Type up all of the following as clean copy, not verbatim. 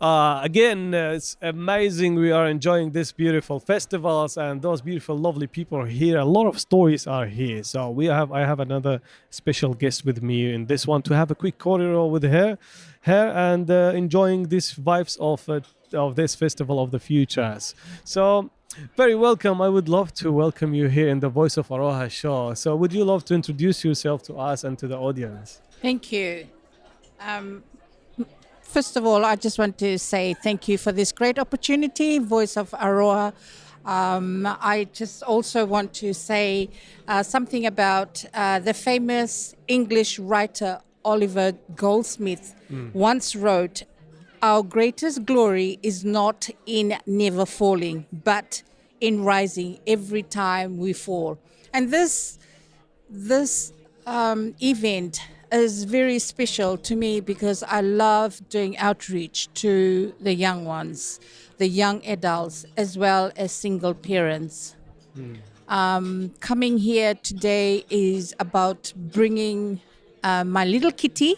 It's amazing. We are enjoying these beautiful festivals and those beautiful, lovely people are here. A lot of stories are here. So I have another special guest with me in this one to have a quick corridor with her and enjoying these vibes of this festival of the futures. So. Very welcome. I would love to welcome you here in the Voice of Aroha show. So, would you love to introduce yourself to us and to the audience? Thank you. Um, First of all, I just want to say thank you for this great opportunity, Voice of Aroa. I just also want to say something about the famous English writer Oliver Goldsmith once wrote, "Our greatest glory is not in never falling, but in rising every time we fall." And this event is very special to me because I love doing outreach to the young ones, the young adults, as well as single parents. Coming here today is about bringing my little kitty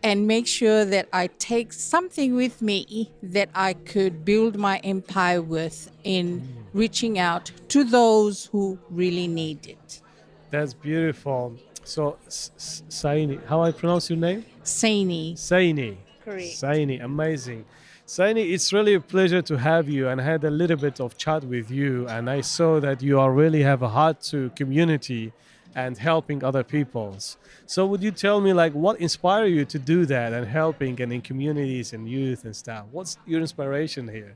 and make sure that I take something with me that I could build my empire with in reaching out to those who really need it. That's beautiful. So, Saini, how I pronounce your name? Saini. Saini. Correct. Saini, amazing. Saini, it's really a pleasure to have you and I had a little bit of chat with you and I saw that you are really have a heart to community and helping other peoples. So would you tell me like what inspired you to do that and helping and in communities and youth and stuff? What's your inspiration here?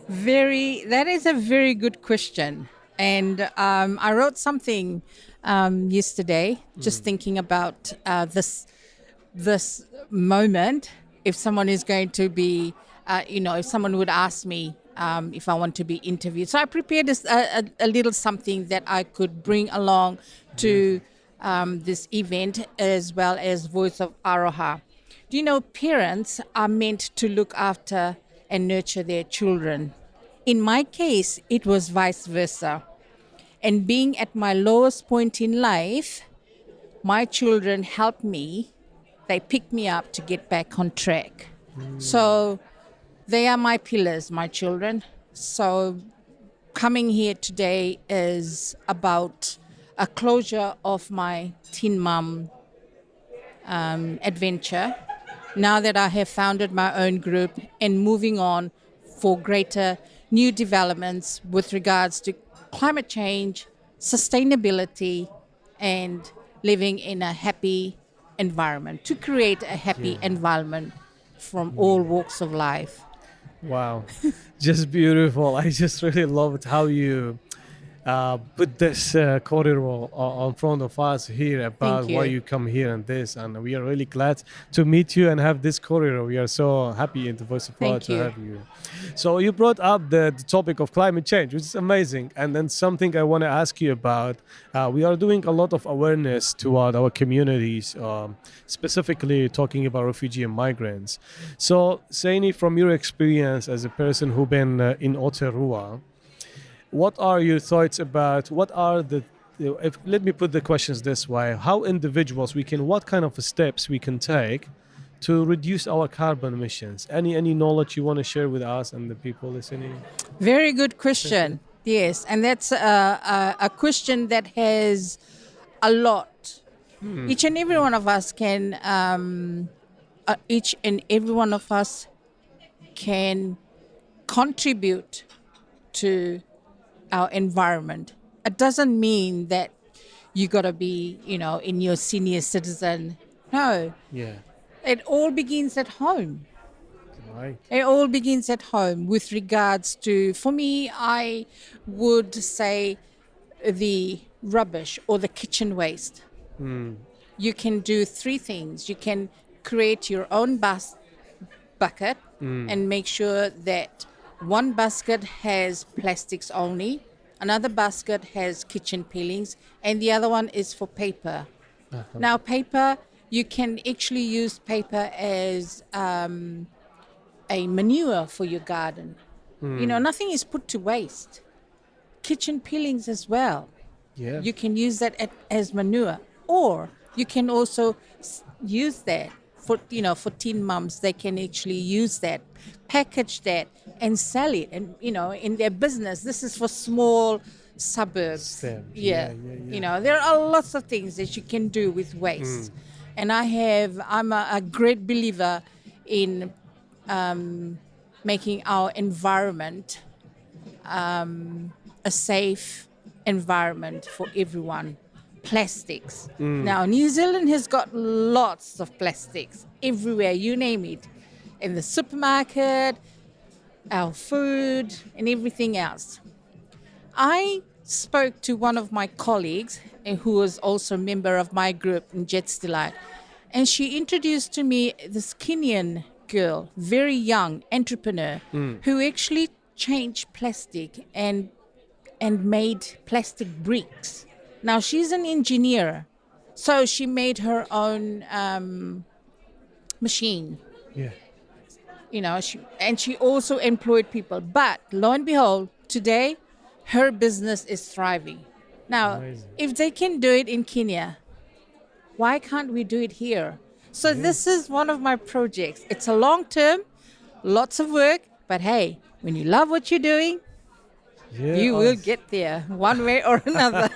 That is a very good question. And I wrote something yesterday, just thinking about this moment. If someone is going to be, if someone would ask me if I want to be interviewed, so I prepared a little something that I could bring along to this event as well as Voice of Aroha. Do you know parents are meant to look after and nurture their children? In my case, it was vice versa. And being at my lowest point in life, my children helped me. They picked me up to get back on track. So they are my pillars, my children. So coming here today is about a closure of my teen mom adventure. Now that I have founded my own group and moving on for greater new developments with regards to climate change, sustainability, and living in a happy environment, to create a happy environment from all walks of life. Wow, just beautiful. I just really loved how you put this corridor on front of us here about Thank why you. you come here and this. And we are really glad to meet you and have this corridor. We are so happy in the Voice of Florida Thank to you. have you. So you brought up the topic of climate change, which is amazing. And then something I want to ask you about. We are doing a lot of awareness toward our communities, specifically talking about refugee and migrants. So, Saini, from your experience as a person who been in Aotearoa, what are your thoughts about what are let me put the questions this way, how individuals what kind of steps we can take to reduce our carbon emissions? Any knowledge you want to share with us and the people listening? Very good question. Yes, and that's a question that has a lot. Each and every one of us can, each and every one of us can contribute to our environment. It doesn't mean that you got to be, in your senior citizen. No, Yeah, it all begins at home. right. It all begins at home with regards to, for me, I would say the rubbish or the kitchen waste. You can do three things. You can create your own bucket and make sure that one basket has plastics only, another basket has kitchen peelings, and the other one is for paper. Now, paper, you can actually use paper as a manure for your garden. Nothing is put to waste. Kitchen peelings as well. Yeah. You can use that as manure, or you can also use that for for teen moms, they can actually use that, package that, and sell it. And in their business, this is for small suburbs. Stem. Yeah, Yeah, yeah, yeah. there are lots of things that you can do with waste. And I'm a great believer in making our environment a safe environment for everyone. Plastics. Now, New Zealand has got lots of plastics everywhere, you name it, in the supermarket, our food, and everything else. I spoke to one of my colleagues, who was also a member of my group in Jets Delight, and she introduced to me this Kenyan girl, very young entrepreneur, who actually changed plastic and made plastic bricks. Now she's an engineer, so she made her own machine. Yeah. She also employed people. But lo and behold, today her business is thriving. Now, Amazing. if they can do it in Kenya, why can't we do it here? So this is one of my projects. It's a long term, lots of work, but hey, when you love what you're doing, Yeah. you Oh, will get there one way or another.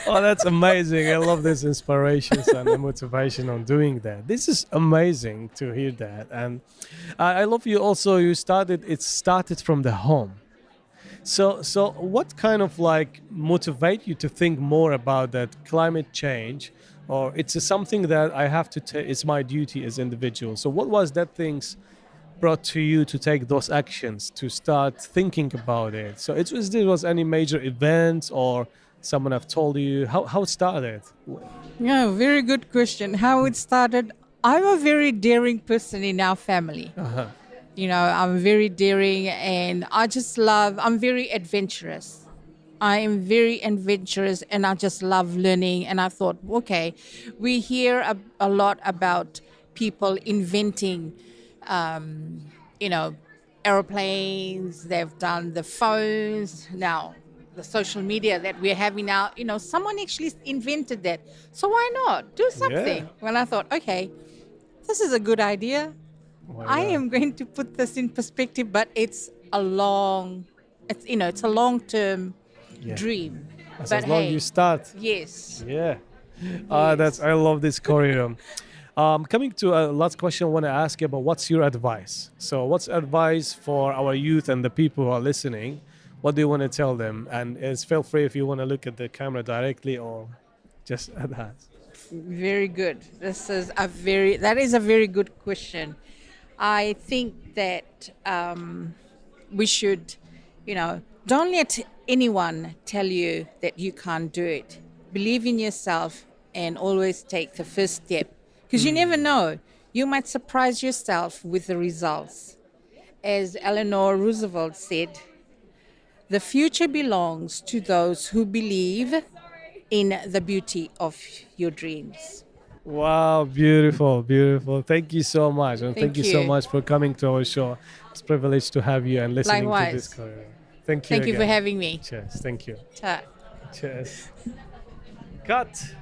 oh, that's amazing. I love this inspirations and the motivation on doing that. This is amazing to hear that. And I love you also, it started from the home. So what kind of like motivate you to think more about that climate change, or it's something that I have to take, it's my duty as individual. So what was that things brought to you to take those actions, to start thinking about it? So there was any major events or someone have told you how it started? Yeah, very good question. How it started? I'm a very daring person in our family. Uh-huh. I'm very daring, and I'm very adventurous. I am very adventurous, and I just love learning. And I thought, okay, we hear a lot about people inventing, um, you know, aeroplanes. They've done the phones. Now, the social media that we're having now, someone actually invented that. So why not do something? Yeah. Well, I thought, okay, this is a good idea. Why I not? am going to put this in perspective, but it's a long term Yeah. dream. As long hey, you start. yes, Yeah. yes. I love this corridor. Coming to a last question, I want to ask you about what's your advice. So, what's advice for our youth and the people who are listening? What do you want to tell them? And feel free if you want to look at the camera directly or just at that. Very good. That is a very good question. I think that we should, don't let anyone tell you that you can't do it. Believe in yourself and always take the first step, because you never know. You might surprise yourself with the results. As Eleanor Roosevelt said, the future belongs to those who believe in the beauty of your dreams. Wow, beautiful, beautiful. Thank you so much. And thank Thank you so you. much for coming to our show. It's a privilege to have you and listening to this Likewise. corridor. Thank you Thank you for again. having me. Cheers. Thank you. Ta. Cheers. Cut.